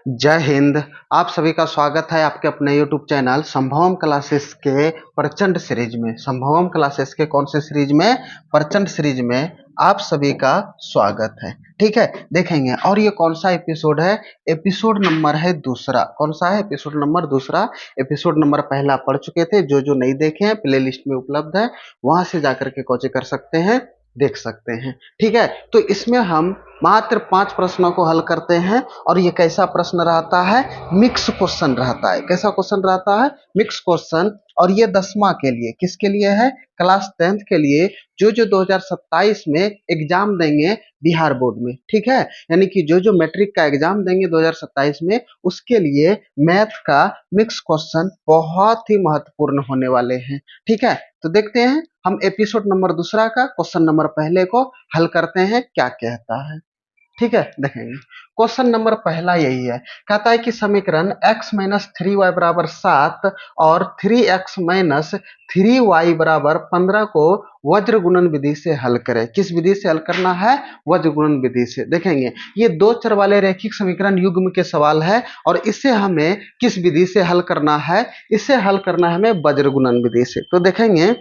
जय हिंद। आप सभी का स्वागत है आपके अपने YouTube चैनल संभवम क्लासेस के प्रचंड सीरीज में। संभवम क्लासेस के कौन से सीरीज में? प्रचंड सीरीज में आप सभी का स्वागत है। ठीक है, देखेंगे। और ये कौन सा एपिसोड है? एपिसोड नंबर है दूसरा। कौन सा है? एपिसोड नंबर दूसरा। एपिसोड नंबर पहला पढ़ चुके थे। जो नहीं देखे हैं प्ले लिस्ट में उपलब्ध है, वहां से जाकर के कोचिंग कर सकते हैं, देख सकते हैं। ठीक है, तो इसमें हम मात्र 5 प्रश्नों को हल करते हैं। और ये कैसा प्रश्न रहता है? मिक्स क्वेश्चन रहता है। कैसा क्वेश्चन रहता है? Mix question. और ये 10वां के लिए, किसके लिए है? क्लास 10th के लिए, जो 2027 में एग्जाम देंगे बिहार बोर्ड में। ठीक है, यानी कि जो मैट्रिक का एग्जाम देंगे 2027 में, उसके लिए मैथ का मिक्स क्वेश्चन बहुत ही महत्वपूर्ण होने वाले हैं। ठीक है, तो देखते हैं हम एपिसोड नंबर दूसरा का क्वेश्चन नंबर पहले को हल करते हैं, क्या कहता है। ठीक है, देखेंगे। क्वेश्चन नंबर पहला यही है। कहता है कि समीकरण x माइनस 3y बराबर 7 और 3x माइनस 3y बराबर 15 को वज्र गुणन विधि से हल करें। किस विधि से हल करना है? वज्र गुणन विधि से। देखेंगे, ये दो चर वाले रैखिक समीकरण युग्म के सवाल है और इसे हमें किस विधि से हल करना है? इसे हल करना है हमें वज्र गुणन विधि से। तो देखेंगे,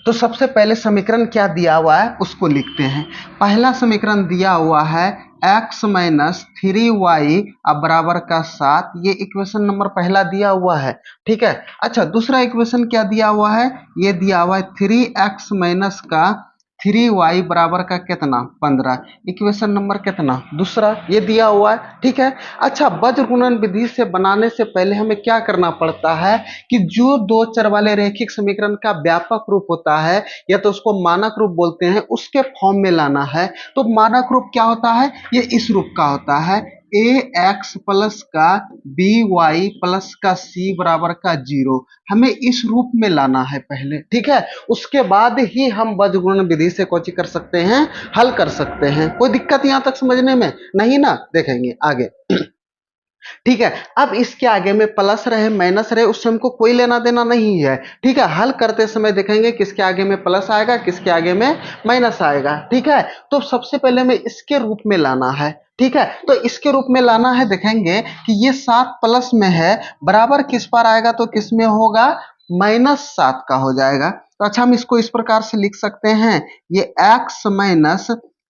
तो सबसे पहले समीकरण क्या दिया हुआ है उसको लिखते हैं। पहला समीकरण दिया हुआ है x माइनस 3y बराबर का 7। ये इक्वेशन नंबर पहला दिया हुआ है। ठीक है, अच्छा, दूसरा इक्वेशन क्या दिया हुआ है? ये दिया हुआ है 3x माइनस का 3y बराबर का कितना? 15। इक्वेशन नंबर कितना? दूसरा, ये दिया हुआ है। ठीक है, अच्छा, वज्र गुणन विधि से बनाने से पहले हमें क्या करना पड़ता है कि जो दो चर वाले रैखिक समीकरण का व्यापक रूप होता है, या तो उसको मानक रूप बोलते हैं, उसके फॉर्म में लाना है। तो मानक रूप क्या होता है? ये इस रूप का होता है, ax प्लस का by प्लस का c बराबर का 0। हमें इस रूप में लाना है पहले। ठीक है, उसके बाद ही हम वज्र गुणन विधि से कोची कर सकते हैं, हल कर सकते हैं। कोई दिक्कत यहां तक समझने में नहीं ना? देखेंगे आगे। ठीक है, अब इसके आगे में प्लस रहे माइनस रहे उससे हमको कोई लेना देना नहीं है। ठीक है, हल करते समय देखेंगे किसके आगे में प्लस आएगा, किसके आगे में माइनस आएगा। ठीक है, तो सबसे पहले हमें इसके रूप में लाना है। ठीक है, तो इसके रूप में लाना है। देखेंगे कि ये 7 प्लस में है, बराबर किस पर आएगा? तो किस में होगा? -7 का हो जाएगा। तो अच्छा, हम इसको इस प्रकार से लिख सकते हैं, ये x माइनस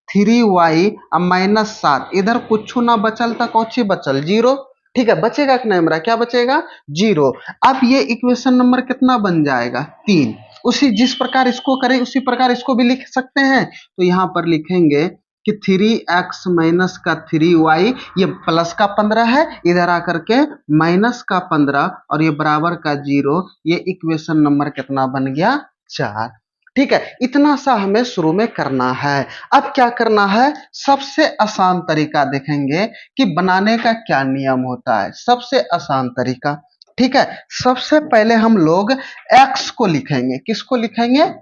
3y -7, इधर कुछ ना बचल तक कौची बचल? 0। ठीक है, बचेगा कि नहीं हमारा? क्या बचेगा? 0। अब ये इक्वेशन नंबर कितना बन जाएगा? 3। उसी जिस प्रकार इसको करें उसी प्रकार इसको भी लिख सकते हैं। तो यहाँ पर लिखेंगे कि 3x माइनस का 3y, ये प्लस का 15 है, इधर आकर के माइनस का 15 और ये बराबर का 0। ये इक्वेशन नंबर कितना बन गया? 4। ठीक है, इतना सा हमें शुरू में करना है। अब क्या करना है? सबसे आसान तरीका देखेंगे कि बनाने का क्या नियम होता है। सबसे आसान तरीका, ठीक है, सबसे पहले हम लोग x को लिखेंगे। किसको लिखेंगे?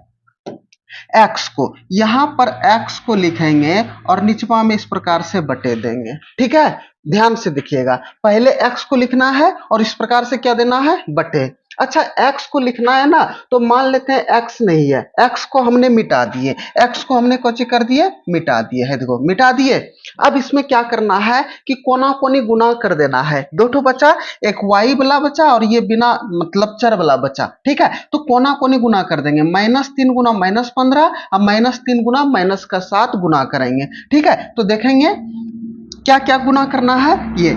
x को। यहां पर x को लिखेंगे और निचवा में इस प्रकार से बटे देंगे। ठीक है, ध्यान से देखिएगा, पहले x को लिखना है और इस प्रकार से क्या देना है? बटे। अच्छा, x को लिखना है ना, तो मान लेते हैं x नहीं है, x को हमने मिटा दिए, x को हमने कौची कर दिए? मिटा दिए है। देखो, मिटा दिए। अब इसमें क्या करना है कि कोना कोनी गुना कर देना है। दो ठो बचा, एक y वाला बचा और ये बिना मतलब चर वाला बचा। ठीक है, तो कोना कोनी गुना कर देंगे। -3 गुना -15, अब -3 गुना -7 गुना करेंगे। ठीक है, तो देखेंगे क्या क्या गुना करना है। ये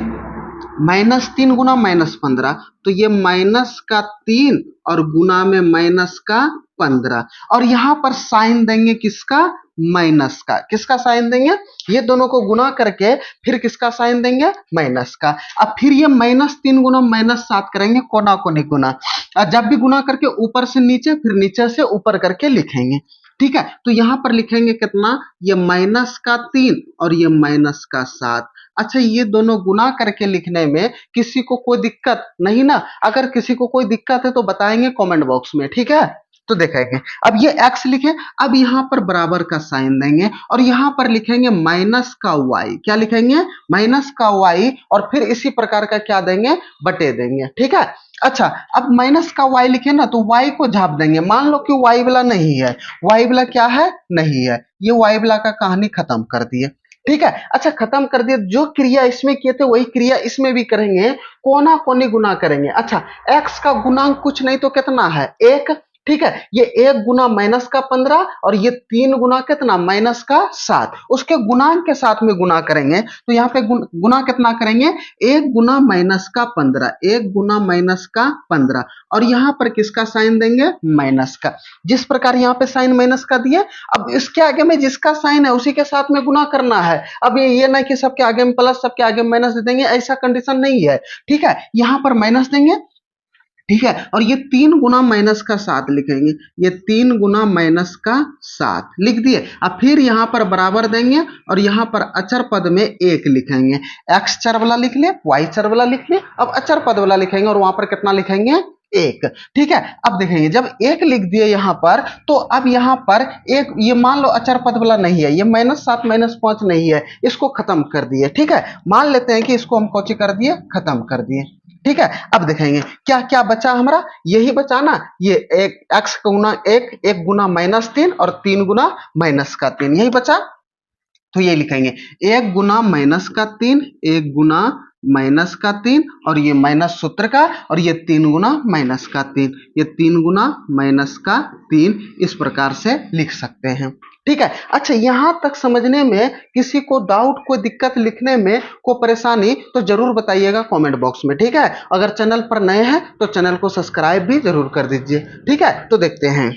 -3 गुना -15, तो ये -3 और गुना में -15, और यहां पर साइन देंगे किसका? माइनस का। किसका साइन देंगे? ये दोनों को गुना करके फिर किसका साइन देंगे? माइनस का। अब फिर ये -3 गुना -7 करेंगे, कोना कोनी गुना, और जब भी गुना करके ऊपर से नीचे फिर नीचे से ऊपर करके लिखेंगे। ठीक है, तो यहां पर लिखेंगे कितना? ये -3 और ये -7। अच्छा, ये दोनों गुना करके लिखने में किसी को कोई दिक्कत नहीं ना? अगर किसी को कोई दिक्कत है तो बताएंगे कमेंट बॉक्स में। ठीक है, तो देखेंगे। अब ये x लिखे, अब यहां पर बराबर का साइन देंगे और यहां पर लिखेंगे माइनस का y। क्या लिखेंगे? माइनस का y, और फिर इसी प्रकार का क्या देंगे? बटे देंगे। ठीक है, अच्छा, अब माइनस का y लिखे ना, तो y को झाप देंगे। मान लो कि y वाला नहीं है, y वाला क्या है? नहीं है, ये y वाला का कहानी खत्म कर दिए। ठीक है। अच्छा, खत्म कर दिए, जो क्रिया इसमें किए थे वही क्रिया इसमें भी करेंगे, कोना कोनी गुना करेंगे। अच्छा, x का गुणांक कुछ नहीं तो कितना है, 1। ठीक है, ये 1 गुना माइनस का 15 और ये 3 गुना कितना, माइनस का 7, उसके गुणांक के साथ में गुना करेंगे तो यहाँ पे गुना कितना करेंगे, 1 गुना माइनस का 15, 1 गुना माइनस का 15, और यहाँ पर किसका साइन देंगे, माइनस का। जिस प्रकार यहाँ पे साइन माइनस का दिए, अब इसके आगे में जिसका साइन है उसी के साथ में गुना करना है। अब ये नहीं कि सबके आगे में प्लस सबके आगे में माइनस दे देंगे, ऐसा कंडीशन नहीं है। ठीक है, यहाँ पर माइनस देंगे, ठीक है, और ये 3 गुना माइनस का 7 लिखेंगे, ये 3 गुना माइनस का 7 लिख दिए। अब फिर यहाँ पर बराबर देंगे और यहाँ पर अचर पद में 1 लिखेंगे, x चर वाला लिख ले, y चर वाला लिख ले, अब अचर पद वाला लिखेंगे और वहां पर कितना लिखेंगे, 1। ठीक है, अब देखेंगे जब 1 लिख दिए यहाँ पर, तो अब यहाँ पर एक, ये मान लो अचर पद वाला नहीं है, ये -7 -5 नहीं है, इसको खत्म कर दिए। ठीक है, मान लेते हैं कि इसको हम कोची कर दिए, खत्म कर दिए। ठीक है, अब देखेंगे क्या क्या बचा हमारा, यही बचा ना, ये एक x गुना 1, 1 गुना -3 और 3 गुना माइनस का 3, यही बचा। तो ये लिखेंगे 1 गुना माइनस का 3, 1 गुना माइनस का 3 और ये माइनस सूत्र का, और ये 3 गुना माइनस का 3, ये 3 गुना माइनस का 3, इस प्रकार से लिख सकते हैं। ठीक है, अच्छा यहां तक समझने में किसी को डाउट, कोई दिक्कत लिखने में कोई परेशानी तो जरूर बताइएगा कमेंट बॉक्स में। ठीक है, अगर चैनल पर नए हैं तो चैनल को सब्सक्राइब भी जरूर कर दीजिए। ठीक है, तो देखते हैं,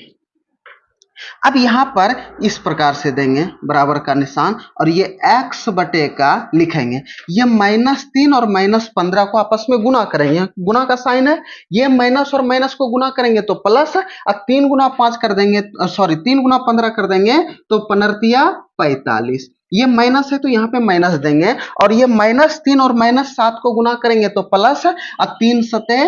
अब यहां पर इस प्रकार से देंगे बराबर का निशान और ये x बटे का लिखेंगे, ये -3 और -15 को आपस में गुना करेंगे, गुना का साइन है, ये माइनस और माइनस को गुना करेंगे तो प्लस, और 3 गुना 5 कर देंगे, सॉरी 3 गुना 15 कर देंगे तो 15 45, ये माइनस है तो यहाँ पे माइनस देंगे, और ये -3 और -7 को गुना करेंगे तो प्लस, और 3 सते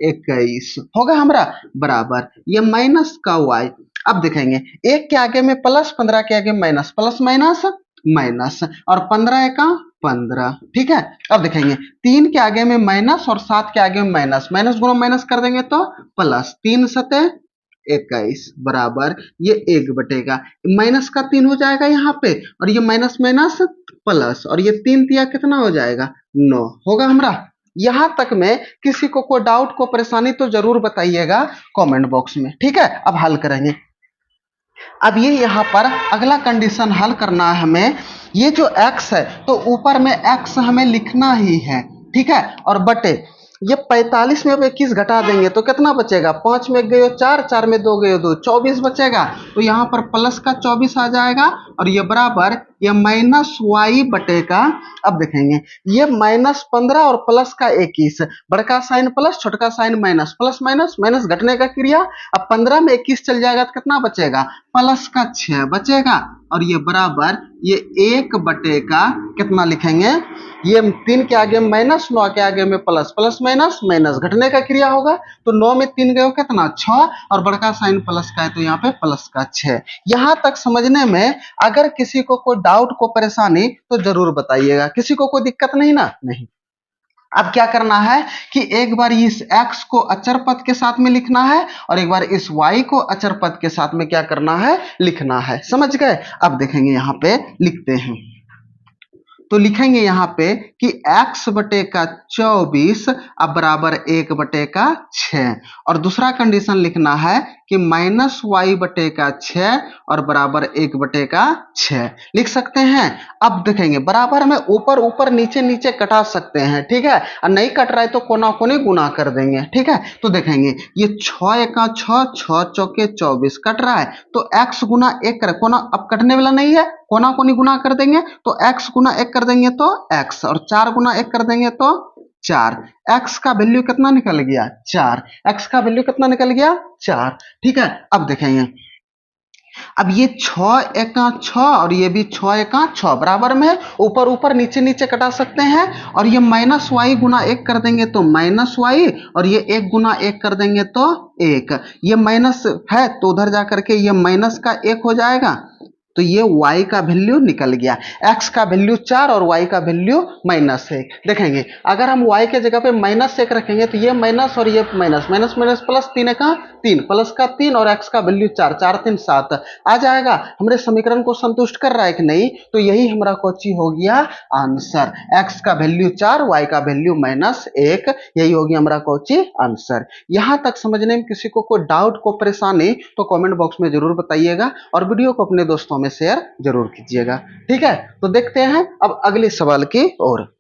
21 होगा हमारा बराबर, ये माइनस का y। अब देखेंगे 1 के आगे में प्लस, 15 के आगे माइनस, प्लस माइनस माइनस, और 15 एका 15। ठीक है, अब देखेंगे 3 के आगे में माइनस और 7 के आगे में माइनस, माइनस गुना माइनस कर देंगे तो प्लस, 3 सते 21 बराबर, ये 1 बटेगा, माइनस का 3 हो जाएगा यहाँ पे, और ये माइनस माइनस प्लस, और ये 3 तिया कितना हो जाएगा, 9 होगा हमारा। यहां तक में किसी को कोई डाउट, को परेशानी तो जरूर बताइएगा कमेंट बॉक्स में। ठीक है, अब हल करेंगे। अब ये यहाँ पर अगला कंडीशन हल करना है हमें, ये जो x है तो ऊपर में x हमें लिखना ही है। ठीक है, और बटे ये 45 में अब 21 घटा देंगे तो कितना बचेगा, 5 में 1 गए 4, 4 में 2 गए 2, 24 बचेगा, तो यहाँ पर प्लस का 24 आ जाएगा, और ये बराबर ये -y बटे का। अब देखेंगे ये -15 और प्लस का 21, बड़का साइन प्लस छोटका sign minus, plus minus minus घटने का क्रिया। अब 15 में 21 चल जाएगा तो कितना बचेगा, प्लस का 6 बचेगा, और ये बराबर ये 1 बटे का कितना लिखेंगे, ये 3 के आगे में माइनस, 9 के आगे में प्लस, प्लस माइनस माइनस घटने का क्रिया होगा, तो 9 में 3 गए कितना 6, और बड़का साइन प्लस का है तो यहाँ पे प्लस का 6। यहां तक समझने में अगर किसी को कोई डाउट, को परेशानी तो जरूर बताइएगा, किसी को कोई दिक्कत नहीं ना, नहीं। अब क्या करना है कि एक बार इस x को अचर पद के साथ में लिखना है और एक बार इस y को अचर पद के साथ में क्या करना है, लिखना है, समझ गए। अब देखेंगे यहाँ पे लिखते हैं, तो लिखेंगे यहाँ पे कि x बटे का 24 अब बराबर 1 बटे का 6, और दूसरा कंडीशन लिखना है कि -y बटे का 6 और बराबर 1 बटे का 6 लिख सकते हैं। अब देखेंगे बराबर में ऊपर ऊपर नीचे नीचे कटा सकते हैं। ठीक है, और नहीं कट रहा है तो कोना कोने गुना कर देंगे। ठीक है, तो देखेंगे ये 6 एका 6, 6 चौके 24 कट रहा है, तो x गुना 1 कर, कोना अब कटने वाला नहीं है, कोना कोनी गुना कर देंगे, तो x गुना 1 कर देंगे तो x, और 4 गुना 1 कर देंगे तो 4, x का वैल्यू कितना निकल गया 4, x का वैल्यू कितना निकल गया 4। ठीक है, अब देखेंगे अब ये 6 एका 6 और ये भी 6 एका 6 बराबर में है, ऊपर ऊपर नीचे नीचे कटा सकते हैं, और ये -y गुना 1 कर देंगे तो -y, और ये 1 गुना 1 कर देंगे तो 1, ये माइनस है तो उधर जा करके ये माइनस का 1 हो जाएगा, तो ये y का वैल्यू निकल गया, x का वैल्यू 4 और y का वैल्यू -1। देखेंगे अगर हम y के जगह पे -1 रखेंगे तो ये माइनस और ये माइनस, माइनस माइनस प्लस, 3 का 3, प्लस का 3 और x का वैल्यू 4, 4 3 7 आ जाएगा। हमारे समीकरण को संतुष्ट कर रहा है कि नहीं, तो यही हमारा कोची हो गया आंसर। x का वैल्यू 4, y का वैल्यू -1, यही हो गया हमारा कोची आंसर। यहां तक समझने में किसी को कोई डाउट को परेशानी तो कमेंट बॉक्स में जरूर बताइएगा और वीडियो को अपने दोस्तों में शेयर जरूर कीजिएगा। ठीक है, तो देखते हैं अब अगले सवाल की ओर।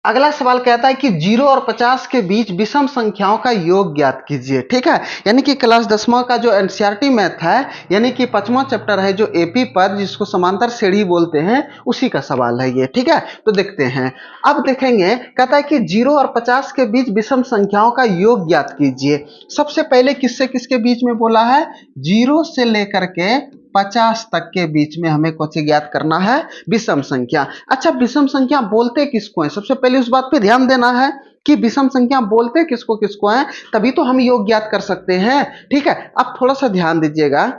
अगला सवाल कहता है कि 0 और 50 के बीच विषम संख्याओं का योग ज्ञात कीजिए। ठीक है, यानी कि क्लास 10वां का जो एनसीईआरटी मैथ है, यानी कि 5वां चैप्टर है जो एपी पद, जिसको समांतर श्रेणी बोलते हैं, उसी का सवाल है ये। ठीक है, तो देखते हैं। अब देखेंगे, कहता है कि 0 और 50 के बीच विषम संख्याओं का योग ज्ञात कीजिए। सबसे पहले किससे किसके बीच में बोला है? 0 से लेकर के 50 तक के बीच में हमें कुछ ज्ञात करना है, विषम संख्या। अच्छा, विषम संख्या बोलते किसको है? सबसे पहले उस बात पे ध्यान देना है कि विषम संख्या बोलते किसको किसको है, तभी तो हम योग ज्ञात कर सकते हैं। ठीक है, अब थोड़ा सा ध्यान दीजिएगा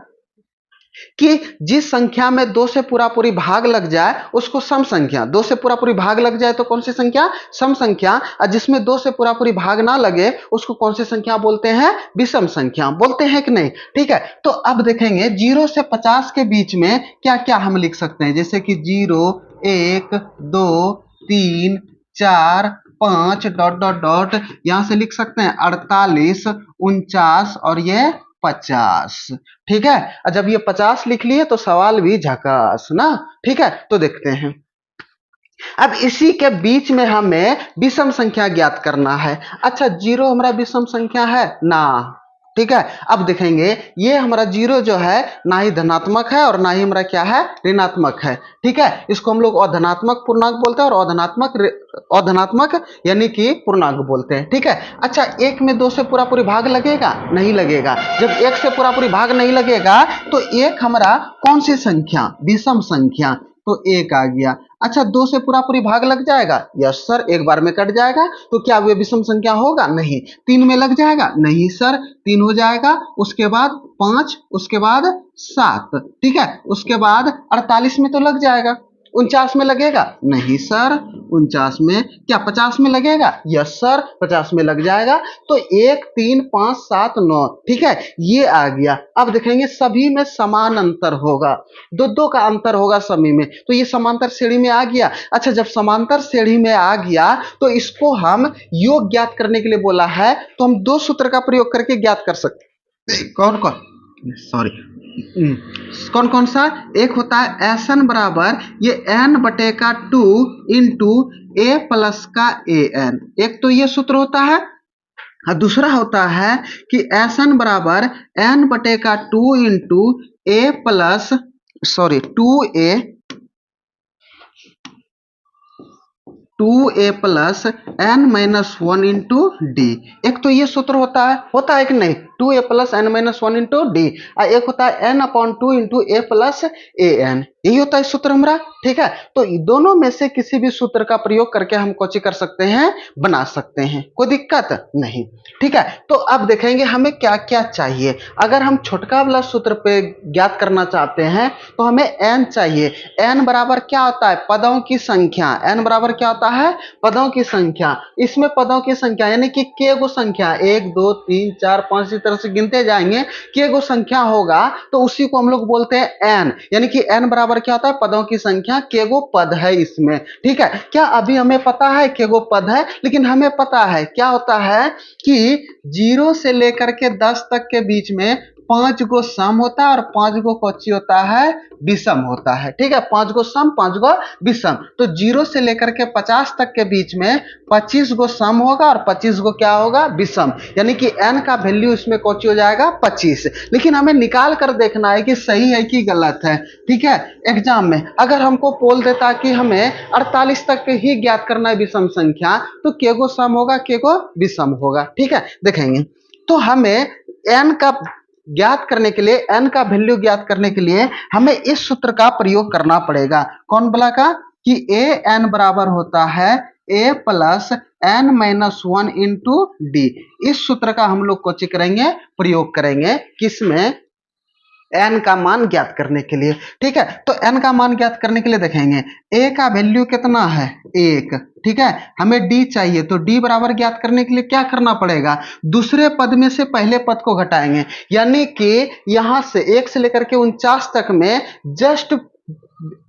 कि जिस संख्या में 2 से पूरा पूरी भाग लग जाए उसको सम संख्या, 2 से पूरा पूरी भाग लग जाए तो कौन सी संख्या? सम संख्या। और जिसमें 2 से पूरा पूरी भाग ना लगे उसको कौन सी संख्या बोलते हैं? विषम संख्या बोलते हैं कि नहीं? ठीक है, तो अब देखेंगे 0 से 50 के बीच में क्या क्या हम लिख सकते हैं, जैसे कि 0 1 2 3 4 5 डॉट डॉट डॉट, यहां से लिख सकते हैं 48 49 और ये 50। ठीक है, जब ये 50 लिख लिए तो सवाल भी झकास ना। ठीक है, तो देखते हैं। अब इसी के बीच में हमें विषम संख्या ज्ञात करना है। अच्छा, 0 हमारा विषम संख्या है ना? ठीक है, अब देखेंगे ये हमारा 0 जो है ना ही धनात्मक है और ना ही हमारा क्या है? ऋणात्मक है। ठीक है, इसको हम लोग अधनात्मक पूर्णांक बोलते हैं और अधनात्मक यानी कि पूर्णांक बोलते हैं। ठीक है, अच्छा, 1 में 2 से पूरा पूरी भाग लगेगा? नहीं लगेगा। जब 1 से पूरा पूरी भाग नहीं लगेगा तो 1 हमारा कौन सी संख्या? विषम संख्या, तो 1 आ गया। अच्छा, 2 से पूरा पूरी भाग लग जाएगा? यस सर, एक बार में कट जाएगा, तो क्या वे विषम संख्या होगा? नहीं। 3 में लग जाएगा? नहीं सर, 3 हो जाएगा। उसके बाद 5, उसके बाद 7। ठीक है, उसके बाद 48 में तो लग जाएगा। 49 में लगेगा? नहीं सर, 49 में क्या 50 में लगेगा? यस सर, 50 में लग जाएगा। तो 1 3 5 7 9। ठीक है, ये आ गया। अब देखेंगे सभी में समान अंतर होगा, 2-2 का अंतर होगा सभी में, तो ये समांतर श्रेणी में आ गया। अच्छा, जब समांतर श्रेणी में आ गया तो इसको हम योग ज्ञात करने के लिए बोला है, तो हम 2 सूत्र का प्रयोग करके ज्ञात कर सकते। कौन कौन? सॉरी, कौन कौन सा? एक होता है एन बराबर ये n बटे का 2 इंटू ए प्लस का ए एन, एक तो ये सूत्र होता है। और दूसरा होता है कि एन बराबर n बटे का 2 into A plus 2a plus n minus 1 into D. एक तो ये सूत्र होता है कि नहीं? 2a plus n minus 1 into D. एक होता है n upon 2 into A plus A N, यही होता है सूत्र हमारा। ठीक है, तो दोनों में से किसी भी सूत्र का प्रयोग करके हम कोची कर सकते हैं, बना सकते हैं, कोई दिक्कत नहीं। ठीक है, तो अब देखेंगे हमें क्या क्या चाहिए। अगर हम छोटका वाला सूत्र पे ज्ञात करना चाहते हैं तो हमें n चाहिए। n बराबर क्या होता है? पदों की संख्या। n बराबर क्या होता है? पदों की संख्या। इसमें पदों की संख्या यानी कि के गो संख्या, 1 2 3 4 5 इस तरह से गिनते जाएंगे, के गो संख्या होगा तो उसी को हम लोग बोलते हैं n। यानी कि n बराबर क्या होता है? पदों की संख्या, के गो पद है इसमें। ठीक है, क्या अभी हमें पता है के गो पद है? लेकिन हमें पता है क्या होता है कि 0 से लेकर के 10 तक के बीच में 5 गो सम होता है और 5 गो कोची होता है? विषम होता है। ठीक है, 5 गो सम 5 गो विषम। तो 0 से लेकर के 50 तक के बीच में 25 गो सम होगा और 25 गो क्या होगा? विषम। यानी कि n का वैल्यू इसमें कोची हो जाएगा? 25। लेकिन हमें निकाल कर देखना है कि सही है कि गलत है। ठीक है, एग्जाम में अगर हमको बोल देता कि हमें 48 तक ही ज्ञात करना है विषम संख्या, तो के गो सम होगा, के गो विषम होगा। ठीक है, देखेंगे तो हमें n का ज्ञात करने के लिए, n का वैल्यू ज्ञात करने के लिए हमें इस सूत्र का प्रयोग करना पड़ेगा। कौन बोला का? कि ए एन बराबर होता है a plus n minus 1 into D. इस सूत्र का हम लोग कोची करेंगे? प्रयोग करेंगे। किसमें? एन का मान ज्ञात करने के लिए। ठीक है, तो एन का मान ज्ञात करने के लिए देखेंगे ए का वैल्यू कितना है, 1। ठीक है, हमें डी चाहिए, तो डी बराबर ज्ञात करने के लिए क्या करना पड़ेगा, दूसरे पद में से पहले पद को घटाएंगे, यानी कि यहां से 1 से लेकर के 49 तक में जस्ट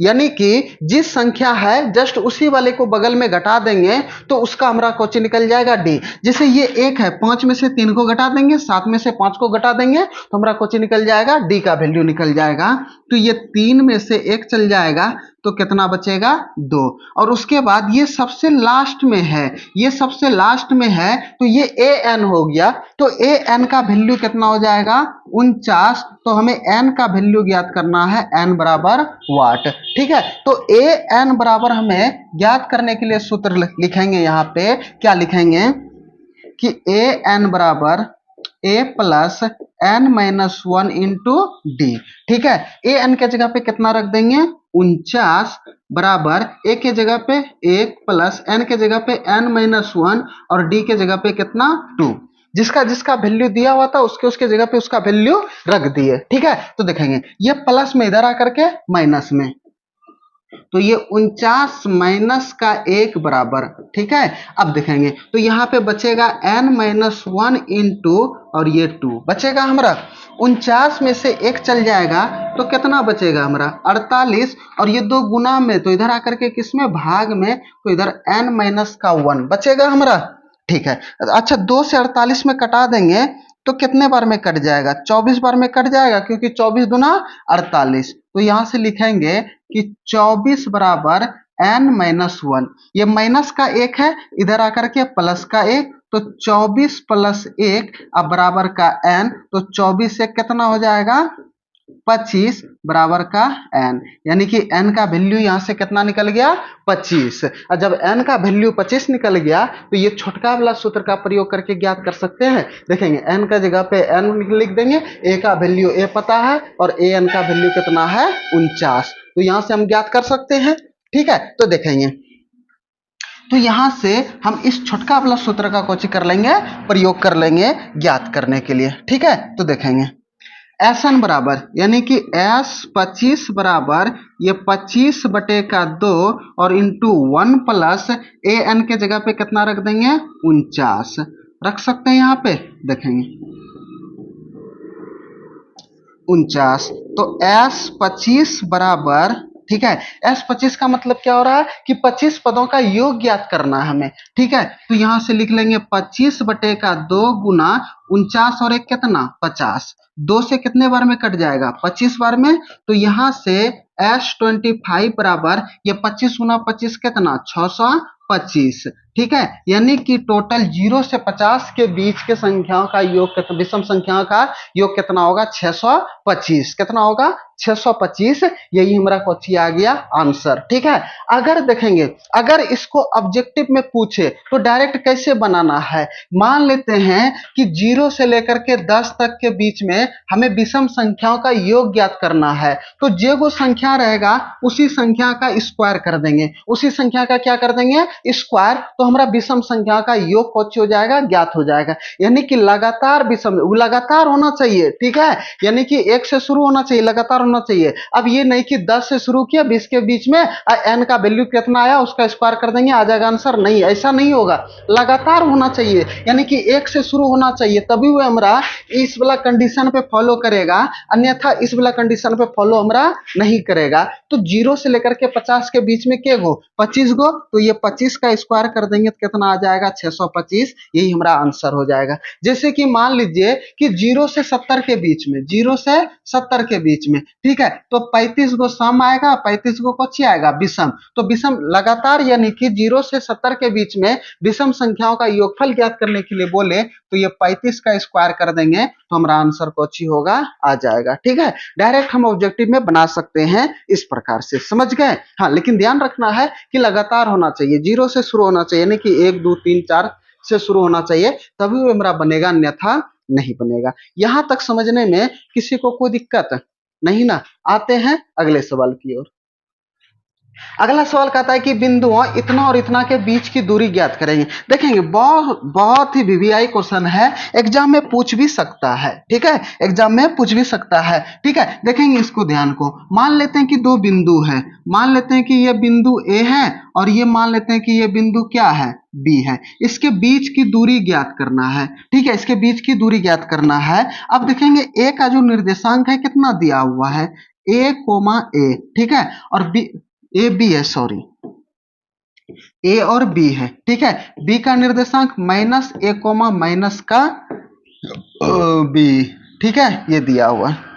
यानी कि जिस संख्या है जस्ट उसी वाले को बगल में घटा देंगे तो उसका हमारा क्वेश्चन निकल जाएगा डी। जैसे ये 1 है, 5 में से 3 को घटा देंगे, 7 में से 5 को घटा देंगे तो हमारा क्वेश्चन निकल जाएगा डी का वैल्यू निकल जाएगा। तो ये 3 में से 1 चल जाएगा तो कितना बचेगा, 2। और उसके बाद ये सबसे लास्ट में है, ये सबसे लास्ट में है तो ये ए एन हो गया, तो ए एन का वैल्यू कितना हो जाएगा, 49। तो हमें एन का वैल्यू ज्ञात करना है, एन बराबर वाट। ठीक है, तो ए एन बराबर हमें ज्ञात करने के लिए सूत्र लिखेंगे, यहाँ पे क्या लिखेंगे कि ए एन बराबर A plus N minus 1 into D. ठीक है, ए एन के जगह पे कितना रख देंगे, 49 बराबर ए के जगह पे 1 प्लस एन के जगह पे एन माइनस 1 और डी के जगह पे कितना, 2। जिसका जिसका वैल्यू दिया हुआ था उसके उसके जगह पे उसका वैल्यू रख दिए। ठीक है, तो देखेंगे ये प्लस में इधर आकर के माइनस में, तो ये 49 माइनस का 1 बराबर। ठीक है, अब देखेंगे तो यहाँ पे बचेगा n माइनस 1 इंटू और ये 2 बचेगा हमारा, 49 में से 1 चल जाएगा तो कितना बचेगा हमारा, 48। और ये 2 गुना में तो इधर आकर के किसमें, भाग में, तो इधर n माइनस का 1 बचेगा हमारा। ठीक है, अच्छा 2 से 48 में कटा देंगे तो कितने बार में कट जाएगा, 24 बार में कट जाएगा, क्योंकि 24 दूना 48। तो यहां से लिखेंगे कि 24 बराबर n माइनस 1, ये माइनस का 1 है, इधर आकर के प्लस का 1, तो 24 प्लस 1 अब बराबर का n, तो 24 से कितना हो जाएगा, 25 बराबर का n, यानी कि n का वैल्यू यहां से कितना निकल गया, 25। और जब n का वैल्यू 25 निकल गया तो ये छोटका वाला सूत्र का प्रयोग करके ज्ञात कर सकते हैं। देखेंगे n का जगह पे n लिख देंगे, a का वैल्यू a पता है और a n का वैल्यू कितना है, 49, तो यहां से हम ज्ञात कर सकते हैं। ठीक है, तो देखेंगे तो यहां से हम इस छोटका वाला सूत्र का कोची कर लेंगे, प्रयोग कर लेंगे ज्ञात करने के लिए। ठीक है, तो देखेंगे एस एन बराबर, यानी कि एस 25 बराबर ये 25 बटे का 2 और इंटू 1 प्लस ए एन के जगह पे कितना रख देंगे, 49 रख सकते हैं यहाँ पे। देखेंगे 49, तो एस 25 बराबर, ठीक है, एस 25 का मतलब क्या हो रहा है कि 25 पदों का योग ज्ञात करना है हमें। ठीक है, तो यहां से लिख लेंगे 25 बटे का 2 गुना 49 और एक कितना, 50। 2 से कितने बार में कट जाएगा, 25 बार में, तो यहां से एस 25 बराबर ये 25 गुना 25 कितना, 625। ठीक है, यानी कि टोटल 0 से 50 के बीच के संख्याओं का योग, विषम संख्याओं का योग कितना होगा, 625। कितना होगा, 625। यही हमारा क्वेश्चन आ गया आंसर। ठीक है, अगर देखेंगे अगर इसको ऑब्जेक्टिव में पूछे तो डायरेक्ट कैसे बनाना है, मान लेते हैं कि 0 से लेकर के 10 तक के बीच में हमें विषम संख्याओं का योग ज्ञात करना है, तो जो वो संख्या रहेगा उसी संख्या का स्क्वायर कर देंगे, उसी संख्या का क्या कर देंगे, स्क्वायर, तो हमारा विषम संख्या का योग कौन हो जाएगा, ज्ञात हो जाएगा। यानी कि लगातार विषम, लगातार होना चाहिए। ठीक है, यानी कि 1 से शुरू होना चाहिए, लगातार होना चाहिए। अब ये नहीं कि 10 से शुरू किया 20 के बीच में एन का वैल्यू कितना आया उसका स्क्वायर कर देंगे आ जाएगा आंसर, नहीं, ऐसा नहीं होगा, लगातार होना चाहिए। यानी कि 1 से शुरू होना चाहिए, तभी वो हमारा इस वाला कंडीशन पे फॉलो करेगा, अन्यथा इस वाला कंडीशन पे फॉलो हमारा नहीं करेगा। तो 0 से लेकर के 50 के बीच में के गो, 25 गो, तो ये 25 का स्क्वायर कर देंगे तो कितना आ जाएगा, 625। यही हमारा आंसर हो जाएगा। जैसे कि मान लीजिए कि 0 से 70 के बीच में, 0 से 70 के बीच में, ठीक है, तो 35 गो सम आएगा, 35 गो कौची आएगा, विषम। तो विषम लगातार, यानी कि 0 से 70 के बीच में विषम संख्याओं का योगफल ज्ञात करने के लिए बोले तो ये 35 का स्क्वायर कर देंगे तो हमारा आंसर कौची होगा, आ जाएगा। ठीक है, डायरेक्ट हम ऑब्जेक्टिव में बना सकते हैं इस प्रकार से, समझ गए। हाँ, लेकिन ध्यान रखना है कि लगातार होना चाहिए, 0 से शुरू होना चाहिए, यानी कि 1 2 3 4 से शुरू होना चाहिए, तभी वो हमारा बनेगा, अन्यथा नहीं बनेगा। यहां तक समझने में किसी को कोई दिक्कत नहीं ना, आते हैं अगले सवाल की ओर। अगला सवाल कहता है कि बिंदुओं इतना और इतना के बीच की दूरी ज्ञात करेंगे। देखेंगे बहुत बहुत ही वीवीआई क्वेश्चन है, एग्जाम में पूछ भी सकता है, ठीक है, एग्जाम में पूछ भी सकता है, ठीक है। देखेंगे इसको ध्यान को, मान लेते हैं कि दो बिंदु है, मान लेते हैं कि ये बिंदु ए है और ये मान लेते हैं कि ये बिंदु क्या है, बी है। इसके बीच की दूरी ज्ञात करना है, ठीक है, इसके बीच की दूरी ज्ञात करना है। अब देखेंगे ए का जो निर्देशांक है कितना दिया हुआ है, ए कोमा ए, ठीक है, और बी, ए बी है, सॉरी, ए और बी है, ठीक है। बी का निर्देशांक माइनस ए कोमा माइनस का बी, ठीक है, ये दिया हुआ है।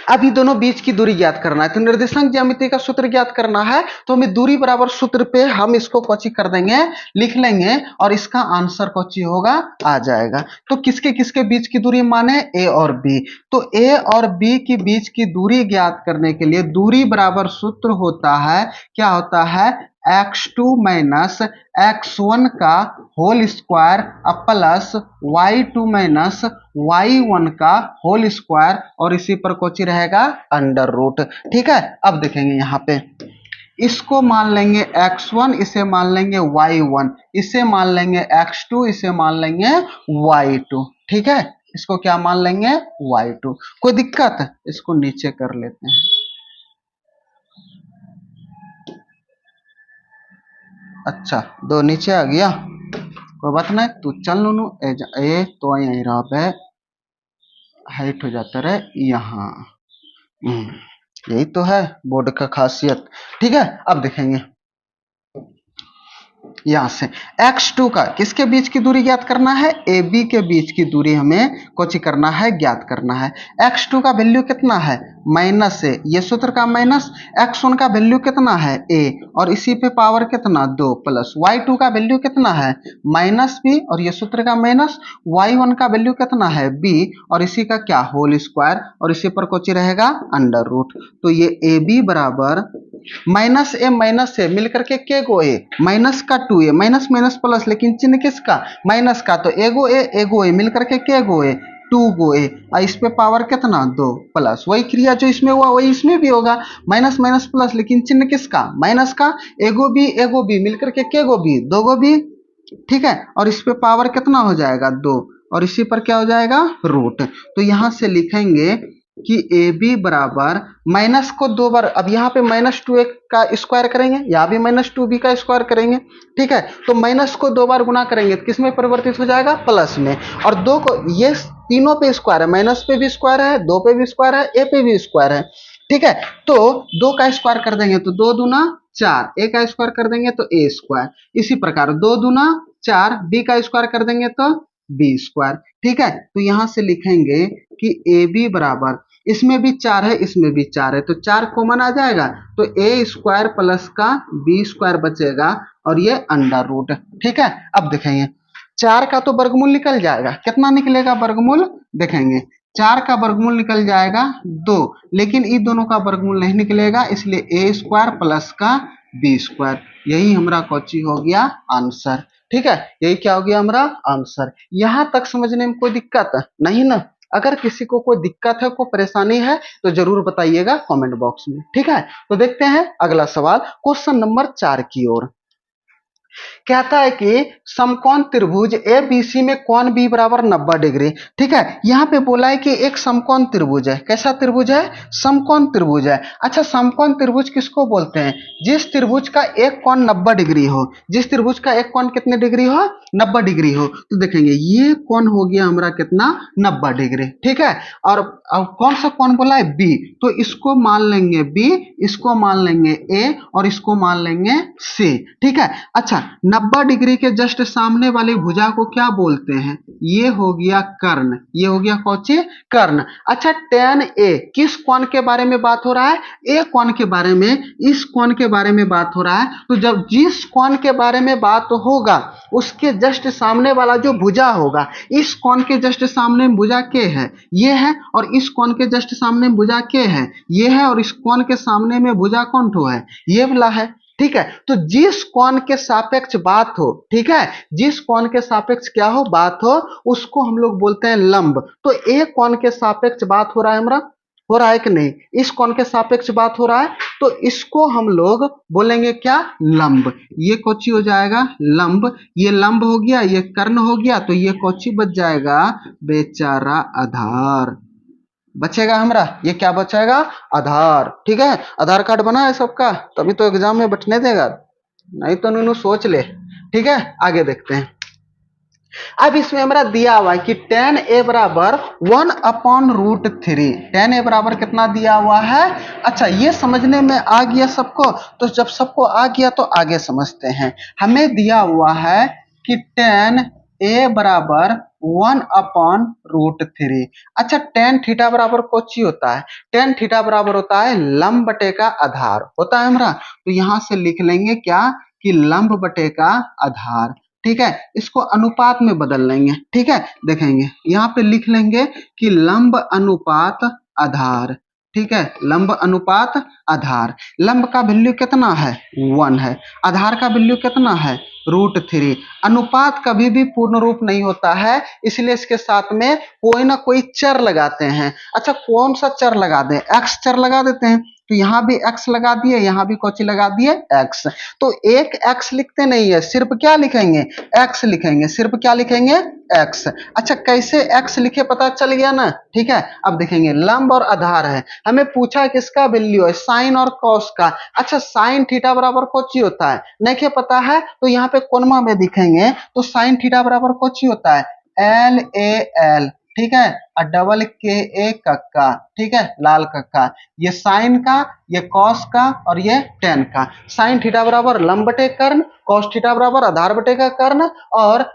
अब ये दोनों बीच की दूरी ज्ञात करना है, तो निर्देशांक ज्यामिति का सूत्र ज्ञात करना है, तो हमें दूरी बराबर सूत्र पे हम इसको कौची कर देंगे, लिख लेंगे, और इसका आंसर कौची होगा, आ जाएगा। तो किसके किसके बीच की दूरी माने, ए और बी, तो ए और बी के बीच की दूरी ज्ञात करने के लिए दूरी बराबर सूत्र होता है, क्या होता है, x2 माइनस x1 का whole square plus y2 minus y1 का होल स्क्वायर, और इसी पर कोची रहेगा अंडर रूट, ठीक है। अब देखेंगे यहाँ पे इसको मान लेंगे x1, इसे मान लेंगे y1, इसे मान लेंगे x2, इसे मान लेंगे y2, ठीक है, इसको क्या मान लेंगे, y2। कोई दिक्कत, इसको नीचे कर लेते हैं। अच्छा, दो नीचे आ गया, कोई बात नहीं, तू चल नूनू, ए तो यहीं रहा पे, हाइट हो जाता रहे यहाँ। यही तो है बोर्ड का खासियत, ठीक है। अब देखेंगे यहां से x2 का किसके बीच की दूरी ज्ञात करना है, ए बी के बीच की दूरी हमें कुछ करना है, ज्ञात करना है। x2 का वैल्यू कितना है, माइनस है, ये सूत्र का माइनस, x1 का वैल्यू कितना है, a, और इसी पे पावर कितना 2, प्लस y2 का वैल्यू कितना है माइनस b, और ये सूत्र का माइनस, y1 का वैल्यू कितना है b, और इसी का क्या होल स्क्वायर, और इसी पर कुछ रहेगा अंडर रूट। तो ये ए बी बराबर माइनस ए मिलकर के गो ए, माइनस का 2a, माइनस माइनस प्लस, लेकिन चिन्ह किसका, माइनस का, तो एगो ए मिलकर के गो ए, 2 गो ए, और इस पे पावर कितना 2, प्लस वही क्रिया जो इसमें हुआ वही इसमें भी होगा, माइनस माइनस प्लस, लेकिन चिन्ह किसका, माइनस का, एगो बी मिलकर के गो बी, दो गो बी, ठीक है, और इस पे पावर कितना हो जाएगा 2, और इसी पर क्या हो जाएगा रूट। तो यहां से लिखेंगे कि ए बी बराबर, माइनस को दो बार, अब यहाँ पे -2a का स्क्वायर करेंगे, यहाँ भी -2b का स्क्वायर करेंगे, ठीक है, तो माइनस को दो बार गुना करेंगे तो किसमें परिवर्तित हो जाएगा, प्लस में, और दो को, ये तीनों पे स्क्वायर है, माइनस पे भी स्क्वायर है, दो पे भी स्क्वायर है, ए पे भी स्क्वायर है, ठीक है। तो दो का स्क्वायर कर देंगे तो 2 दूना 4, ए का स्क्वायर कर देंगे तो ए स्क्वायर, इसी प्रकार 2 दूना 4, बी का स्क्वायर कर देंगे तो बी स्क्वायर, ठीक है। तो यहां से लिखेंगे कि ए बी बराबर, इसमें भी 4 है, इसमें भी 4 है, तो 4 कॉमन आ जाएगा, तो ए स्क्वायर प्लस का बी स्क्वायर बचेगा, और ये अंडर रूट, ठीक है। अब देखेंगे 4 का तो वर्गमूल निकल जाएगा, कितना निकलेगा वर्गमूल, देखेंगे 4 का वर्गमूल निकल जाएगा 2, लेकिन इन दोनों का वर्गमूल नहीं निकलेगा, इसलिए ए स्क्वायर प्लस का बी स्क्वायर, यही हमारा कौची हो गया आंसर, ठीक है, यही क्या हो गया हमारा आंसर। यहां तक समझने में कोई दिक्कत नहीं ना, अगर किसी को कोई दिक्कत है, कोई परेशानी है, तो जरूर बताइएगा कमेंट बॉक्स में, ठीक है। तो देखते हैं अगला सवाल, क्वेश्चन नंबर 4 की ओर। कहता है कि समकोण त्रिभुज एबीसी में कोण बी बराबर 90 डिग्री, ठीक है। यहाँ पे बोला है कि एक समकोण त्रिभुज है, कैसा त्रिभुज है, समकोण त्रिभुज है। अच्छा, समकोण त्रिभुज किसको बोलते हैं, जिस त्रिभुज का एक कोण 90 डिग्री हो, जिस त्रिभुज का एक कोण कितने डिग्री हो, 90 डिग्री हो। तो देखेंगे ये कोण हो गया हमारा कितना, 90 डिग्री, ठीक है। और अब कौन सा कोण बोला है, बी, तो इसको मान लेंगे बी, इसको मान लेंगे ए, और इसको मान लेंगे सी, ठीक है। अच्छा, 90 डिग्री के जस्ट सामने वाली भुजा को क्या बोलते हैं, ये हो गया कर्ण, ये हो गया कौची, कर्ण। अच्छा, tan ए किस कोण के बारे में बात हो रहा है, ए कोण के बारे में, इस कोण के बारे में बात हो रहा है। तो जब जिस कोण के बारे में बात होगा उसके जस्ट सामने वाला जो भुजा होगा, इस कोण के जस्ट सामने भुजा के है, ये है, और इस कोण के जस्ट सामने भुजा के है, ये है, और इस कोण के सामने में भुजा कौन ठो है, ये वाला है, ठीक है। तो जिस कोण के सापेक्ष बात हो, ठीक है, जिस कोण के सापेक्ष क्या हो, बात हो, उसको हम लोग बोलते हैं लंब। तो एक कोण के सापेक्ष बात हो रहा है हमारा, हो रहा है कि नहीं, इस कोण के सापेक्ष बात हो रहा है, तो इसको हम लोग बोलेंगे क्या, लंब। ये कौची हो जाएगा, लंब। ये लंब हो गया, ये कर्ण हो गया, तो ये कौची बच जाएगा, बेचारा आधार बचेगा हमरा। ये क्या बचेगा, आधार। ठीक है, आधार कार्ड बना है सबका, तभी तो एग्जाम में बैठने देगा, नहीं तो नूनू सोच ले। ठीक है, आगे देखते हैं। अब इसमें हमारा दिया हुआ है कि tan a बराबर 1/√3। tan a बराबर कितना दिया हुआ है। अच्छा, ये समझने में आ गया सबको, तो जब सबको आ गया तो आगे समझते हैं। हमें दिया हुआ है कि tan a बराबर 1/√3। अच्छा, tan थीटा बराबर कौची होता है, tan थीटा बराबर होता है लंब बटे का आधार होता है हमारा। तो यहां से लिख लेंगे क्या, कि लंब बटे का आधार। ठीक है, इसको अनुपात में बदल लेंगे। ठीक है, देखेंगे यहाँ पे लिख लेंगे कि लंब अनुपात आधार। ठीक है, लंब अनुपात आधार। लंब का वैल्यू कितना है, 1 है। आधार का वैल्यू कितना है, √3। अनुपात कभी भी पूर्ण रूप नहीं होता है, इसलिए इसके साथ में कोई ना कोई चर लगाते हैं। अच्छा, कौन सा चर लगा दें, एक्स चर लगा देते हैं। तो यहाँ भी एक्स लगा दिए, यहाँ भी कौची लगा दिए, एक्स। तो एक एक्स लिखते नहीं है, सिर्फ क्या लिखेंगे, एक्स लिखेंगे। सिर्फ क्या लिखेंगे, एक्स। अच्छा, कैसे एक्स लिखे पता चल गया ना। ठीक है, अब देखेंगे लंब और आधार है, हमें पूछा किसका वैल्यू है, साइन और कॉस का। अच्छा, साइन थीटा बराबर कौची होता है, नहीं पता है तो यहाँ पे कोनमा में दिखेंगे, तो साइन थीटा बराबर कौची होता है, LAL। ठीक है, और डबल KA कक्का। ठीक है, लाल कक्का। ये साइन का, ये कॉस का, और ये टेन का। साइन थीटा बराबर लंब बटे कर्ण, कॉस थीटा बराबर आधार बटे का कर्ण, और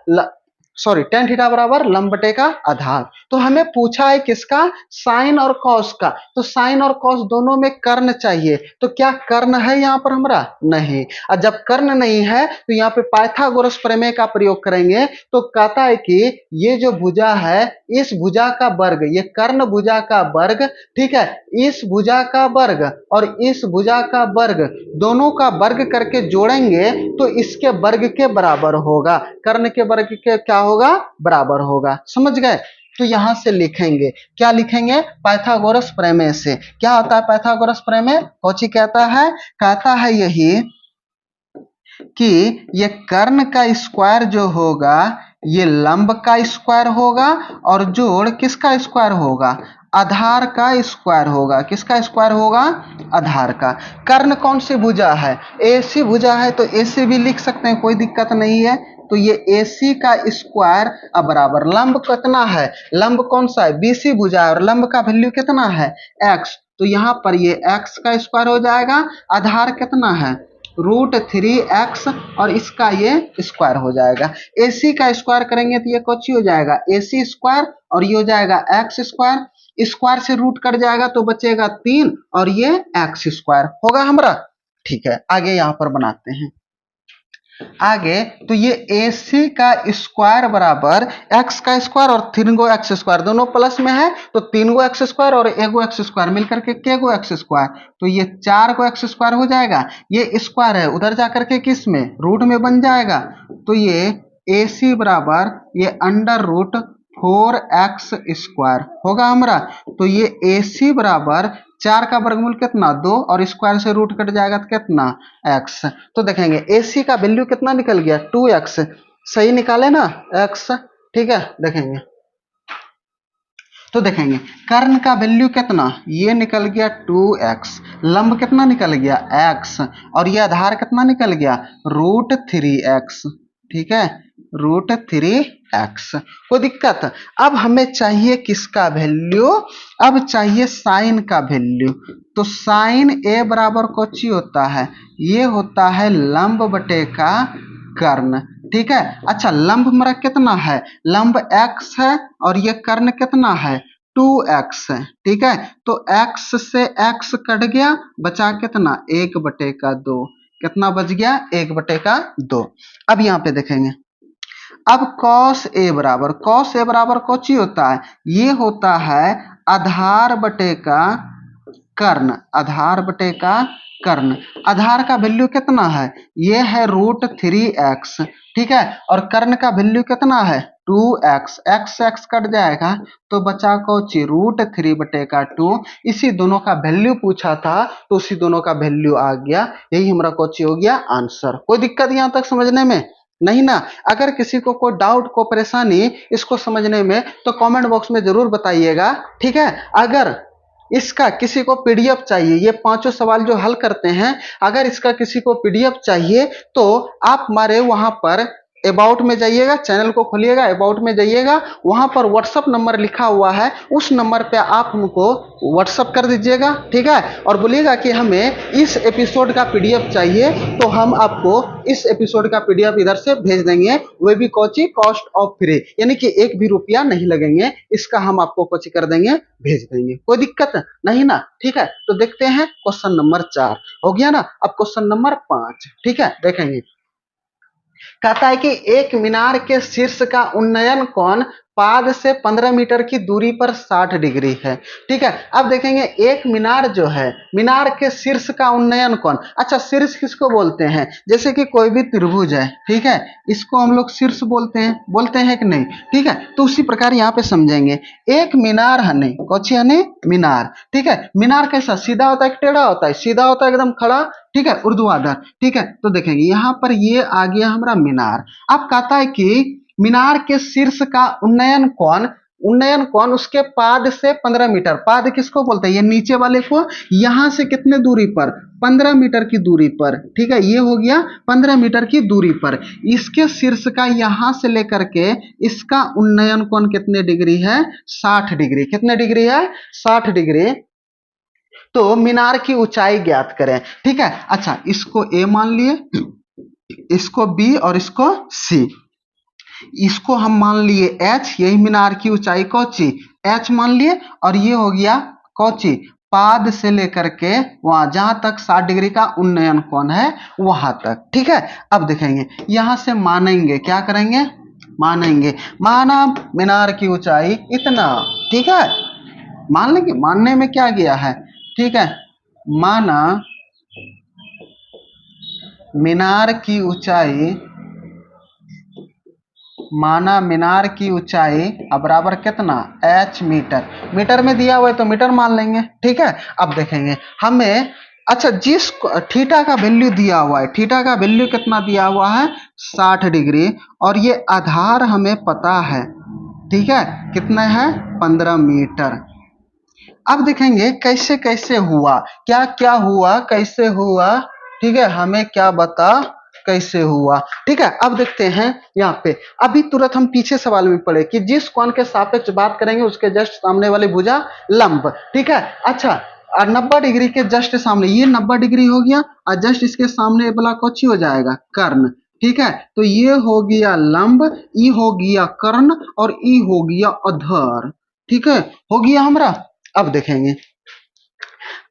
सॉरी टेन थीटा बराबर लंब बटे का आधार। तो हमें पूछा है किसका, साइन और कॉस का। तो साइन और कॉस दोनों में कर्ण चाहिए, तो क्या कर्ण है यहाँ पर हमारा, नहीं। और जब कर्ण नहीं है तो यहाँ पे पाइथागोरस प्रमेय का प्रयोग करेंगे, तो कहता है कि ये जो भुजा है, इस भुजा का वर्ग, ये कर्ण भुजा का वर्ग, ठीक है, इस भुजा का वर्ग और इस भुजा का वर्ग, दोनों का वर्ग करके जोड़ेंगे तो इसके वर्ग के बराबर होगा, कर्ण के वर्ग के क्या होगा, बराबर होगा। समझ गए। तो यहां से लिखेंगे, क्या लिखेंगे, पाइथागोरस प्रमेय से। क्या होता है पाइथागोरस प्रमेय, कौची कहता है यही कि ये कर्ण का स्क्वायर जो होगा, ये लंब का स्क्वायर होगा, और जोड़ किसका स्क्वायर होगा, आधार का स्क्वायर होगा। किसका स्क्वायर होगा, आधार का। कर्ण कौन सी भुजा है, AC भुजा है, तो AC भी लिख सकते हैं, कोई दिक्कत नहीं है। तो ये AC का स्क्वायर बराबर लंब कितना है, लंब कौन सा है, BC भुजा है, और लंब का वैल्यू कितना है, x। तो यहाँ पर ये x का स्क्वायर हो जाएगा, आधार कितना है, √3x, और इसका ये स्क्वायर हो जाएगा। AC का स्क्वायर करेंगे तो ये कौची हो जाएगा, AC स्क्वायर, और ये हो जाएगा x स्क्वायर। स्क्वायर से रूट कट जाएगा तो बचेगा 3, और ये x स्क्वायर होगा हमारा। ठीक है, आगे यहाँ पर बनाते हैं। आगे तो ये AC का स्क्वायर बराबर x का स्क्वायर और 3 गो एक्स स्क्वायर, दोनों प्लस में है, तो 3 गो एक्स स्क्वायर और 1 गो एक्स स्क्वायर मिलकर के के गो एक्स स्क्वायर, तो ये 4 गो एक्स स्क्वायर हो जाएगा। ये स्क्वायर है, उधर जाकर के किस में, रूट में बन जाएगा। तो ये AC बराबर ये √4x स्क्वायर होगा हमारा। तो ये AC बराबर 4 का वर्गमूल कितना, 2, और स्क्वायर से रूट कट जाएगा तो कितना, x। तो देखेंगे AC का वैल्यू कितना निकल गया, 2x। सही निकाले ना, x। ठीक है, देखेंगे तो देखेंगे कर्ण का वैल्यू कितना, ये निकल गया 2x। लंब कितना निकल गया, x, और ये आधार कितना निकल गया, √3x। ठीक है, √3x। कोई दिक्कत। अब हमें चाहिए किसका वैल्यू, अब चाहिए साइन का वैल्यू। तो साइन A बराबर कौची होता है, ये होता है लंब बटे का कर्ण। ठीक है, अच्छा लंब हमारा कितना है, लंब x है, और ये कर्ण कितना है, 2x है। ठीक है, तो x से x कट गया, बचा कितना, 1/2। कितना बच गया, 1/2। अब यहाँ पे देखेंगे, अब cos A बराबर कौची होता है, ये होता है आधार बटे का कर्ण, आधार बटे का कर्ण। आधार का वैल्यू कितना है, ये है √3x, ठीक है, और कर्ण का वैल्यू कितना है 2x, x x कट जाएगा तो बचा कोची √3/2। इसी दोनों का वैल्यू पूछा था तो उसी दोनों का वैल्यू आ गया, यही हमारा कोची हो गया आंसर। कोई दिक्कत यहाँ तक समझने में नहीं ना? अगर किसी को कोई डाउट को परेशानी इसको समझने में तो कमेंट बॉक्स में जरूर बताइएगा, ठीक है। अगर इसका किसी को पीडीएफ चाहिए, ये पांचों सवाल जो हल करते हैं, अगर इसका किसी को पीडीएफ चाहिए तो आप हमारे वहां पर अबाउट में जाइएगा, चैनल को खोलिएगा, अबाउट में जाइएगा, वहां पर व्हाट्सअप नंबर लिखा हुआ है, उस नंबर पे आप हमको व्हाट्सअप कर दीजिएगा, ठीक है, और बोलिएगा कि हमें इस एपिसोड का पीडीएफ चाहिए, तो हम आपको इस एपिसोड का पीडीएफ इधर से भेज देंगे, वो भी कोची कॉस्ट ऑफ फ्री, यानी कि एक भी रुपया नहीं लगेंगे, इसका हम आपको कोची कर देंगे, भेज देंगे। कोई दिक्कत नहीं ना? ठीक है, तो देखते हैं क्वेश्चन नंबर 4 हो गया ना। अब क्वेश्चन नंबर 5, ठीक है, देखेंगे। कहता है कि एक मीनार के शीर्ष का उन्नयन कोण पाद से 15 मीटर की दूरी पर 60 डिग्री है, ठीक है। अब देखेंगे एक मीनार जो है, मीनार के शीर्ष का उन्नयन कोण, अच्छा शीर्ष किसको बोलते हैं, जैसे कि कोई भी त्रिभुज है, ठीक है, इसको हम लोग शीर्ष बोलते हैं कि नहीं, ठीक है। तो उसी प्रकार यहाँ पे समझेंगे, एक मीनार है नहीं, कौन है नहीं, मीनार, ठीक है। मीनार कैसा, सीधा होता है कि टेढ़ा होता है, सीधा होता है एकदम खड़ा, ठीक है, ऊर्ध्वाधर, ठीक है। तो देखेंगे यहाँ पर ये आ गया हमारा मीनार। अब कहता है कि मीनार के शीर्ष का उन्नयन कोण उसके पाद से 15 मीटर, पाद किसको बोलते हैं, ये नीचे वाले को, यहां से कितने दूरी पर, 15 मीटर की दूरी पर, ठीक है, ये हो गया 15 मीटर की दूरी पर। इसके शीर्ष का यहां से लेकर के इसका उन्नयन कोण कितने डिग्री है, 60 डिग्री। कितने डिग्री है, 60 डिग्री। तो मीनार की ऊंचाई ज्ञात करें, ठीक है। अच्छा, इसको ए मान लिए, इसको बी और इसको सी, इसको हम मान लिए एच, यही मीनार की ऊंचाई कौची एच मान लिए, और ये हो गया कौची पाद से लेकर के वहां जहां तक 60 डिग्री का उन्नयन कोण है वहां तक, ठीक है। अब देखेंगे यहां से मानेंगे, क्या करेंगे, मानेंगे, माना मीनार की ऊंचाई इतना, ठीक है, मान लेंगे, मानने में क्या गया है, ठीक है। माना मीनार की ऊंचाई, माना मीनार की ऊंचाई बराबर कितना h मीटर, मीटर में दिया हुआ है तो मीटर मान लेंगे, ठीक है। अब देखेंगे हमें, अच्छा जिस थीटा का वैल्यू दिया हुआ है, थीटा का वैल्यू कितना दिया हुआ है 60 डिग्री, और ये आधार हमें पता है, ठीक है, कितना है 15 मीटर। अब देखेंगे कैसे कैसे हुआ, क्या क्या हुआ, कैसे हुआ, ठीक है, हमें क्या बता कैसे हुआ, ठीक है। अब देखते हैं यहाँ पे, अभी तुरंत हम पीछे सवाल में पढ़े कि जिस कोण के सापेक्ष बात करेंगे उसके जस्ट सामने वाली भुजा लंब, ठीक है। अच्छा, 90 डिग्री के जस्ट सामने, ये 90 डिग्री हो गया, और जस्ट इसके सामने वाला कौन हो जाएगा, कर्ण, ठीक है। तो ये हो गया लंब, ई हो गया कर्ण, और ई हो गया अधर, ठीक है, हो गया हमारा। अब देखेंगे,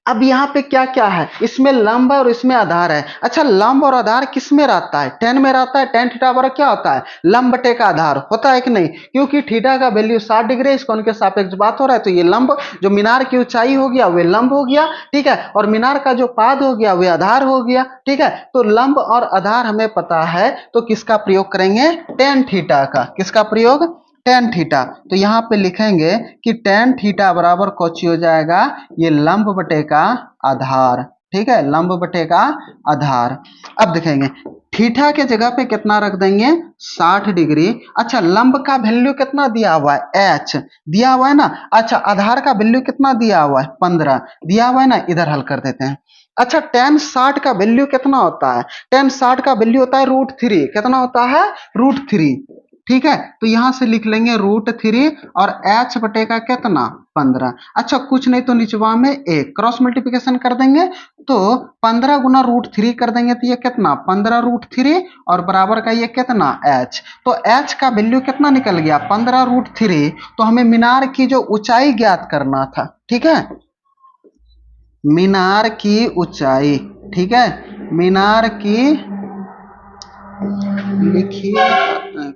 अब यहाँ पे क्या क्या है, इसमें लंब है और इसमें आधार है। अच्छा, लंब और आधार किस में रहता है, टेन में रहता है। टेन थीटा बराबर क्या होता है, लंब बटे का आधार होता है कि नहीं, क्योंकि थीटा का वैल्यू 60 डिग्री, इस कोण के सापेक्ष बात हो रहा है, तो ये लंब, जो मीनार की ऊंचाई हो गया वे लंब हो गया, ठीक है, और मीनार का जो पाद हो गया वे आधार हो गया, ठीक है। तो लंब और आधार हमें पता है, तो किसका प्रयोग करेंगे, टेन थीटा का, किसका प्रयोग, टेन थीटा। तो यहाँ पे लिखेंगे कि टेन थीटा बराबर कौची हो जाएगा, ये लंब बटे का आधार, ठीक है, लंब बटे का आधार। अब देखेंगे थीटा के जगह पे कितना रख देंगे 60 डिग्री। अच्छा, लंब का वैल्यू कितना दिया हुआ है, एच दिया हुआ है ना। अच्छा, आधार का वैल्यू कितना दिया हुआ है 15 दिया हुआ है ना, इधर हल कर देते हैं। अच्छा, टेन 60 का वैल्यू कितना होता है, टेन 60 का वैल्यू होता है √3, कितना होता है √3, ठीक है। तो यहां से लिख लेंगे √3 और h बटे का कितना 15। अच्छा, कुछ नहीं तो निचवा में एक क्रॉस मल्टीप्लिकेशन कर देंगे, तो 15 गुना √3 कर देंगे तो ये कितना 15 √3, और बराबर का ये कितना h, तो h का वैल्यू कितना निकल गया 15 √3। तो हमें मीनार की जो ऊंचाई ज्ञात करना था, ठीक है, मीनार की ऊंचाई, ठीक है, मीनार की, लिखिए,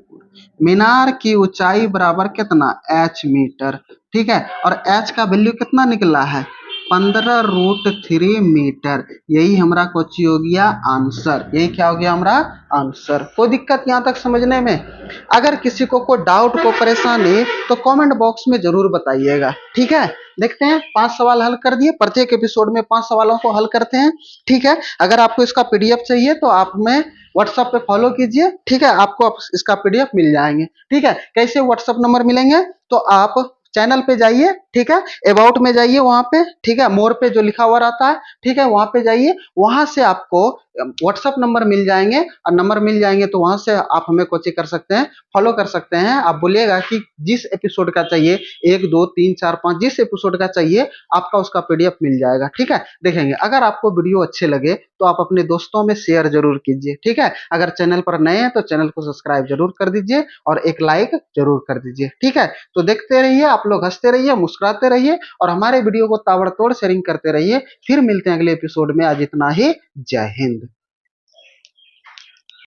मीनार की ऊंचाई बराबर कितना h मीटर, ठीक है, और h का वैल्यू कितना निकला है 15√3 मीटर। यही हमारा कोची हो गया आंसर। यही क्या हो गया हमारा आंसर। कोई दिक्कत यहाँ तक समझने में? अगर किसी को कोई डाउट को परेशानी तो कमेंट बॉक्स में जरूर बताइएगा। ठीक है, देखते हैं 5 सवाल हल कर दिए। प्रत्येक एपिसोड में 5 सवालों को हल करते हैं। ठीक है, अगर आपको इसका पीडीएफ चाहिए तो आप में व्हाट्सएप पे फॉलो कीजिए। ठीक है, आपको इसका पीडीएफ मिल जाएंगे। ठीक है, कैसे व्हाट्सएप नंबर मिलेंगे? तो आप चैनल पे जाइए, ठीक है, अबाउट में जाइए, वहां पे ठीक है, मोर पे जो लिखा हुआ रहता है, ठीक है, वहां पे जाइए, वहां से आपको व्हाट्सएप नंबर मिल जाएंगे। और नंबर मिल जाएंगे तो वहां से आप हमें कोचिंग कर सकते हैं, फॉलो कर सकते हैं। आप बोलिएगा कि जिस एपिसोड का चाहिए, 1 2 3 4 5 जिस एपिसोड का चाहिए आपका उसका पीडीएफ मिल जाएगा। ठीक है, देखेंगे। अगर आपको वीडियो अच्छे लगे तो आप अपने दोस्तों में शेयर जरूर कीजिए। ठीक है, अगर चैनल पर नए हैं तो चैनल को सब्सक्राइब जरूर कर दीजिए और एक लाइक जरूर कर दीजिए। ठीक है, तो देखते रहिए, आप लोग हंसते रहिए, मुस्कुराते रहिए और हमारे वीडियो को ताबड़तोड़ शेयरिंग करते रहिए। फिर मिलते हैं अगले एपिसोड में। आज इतना ही। जय हिंद।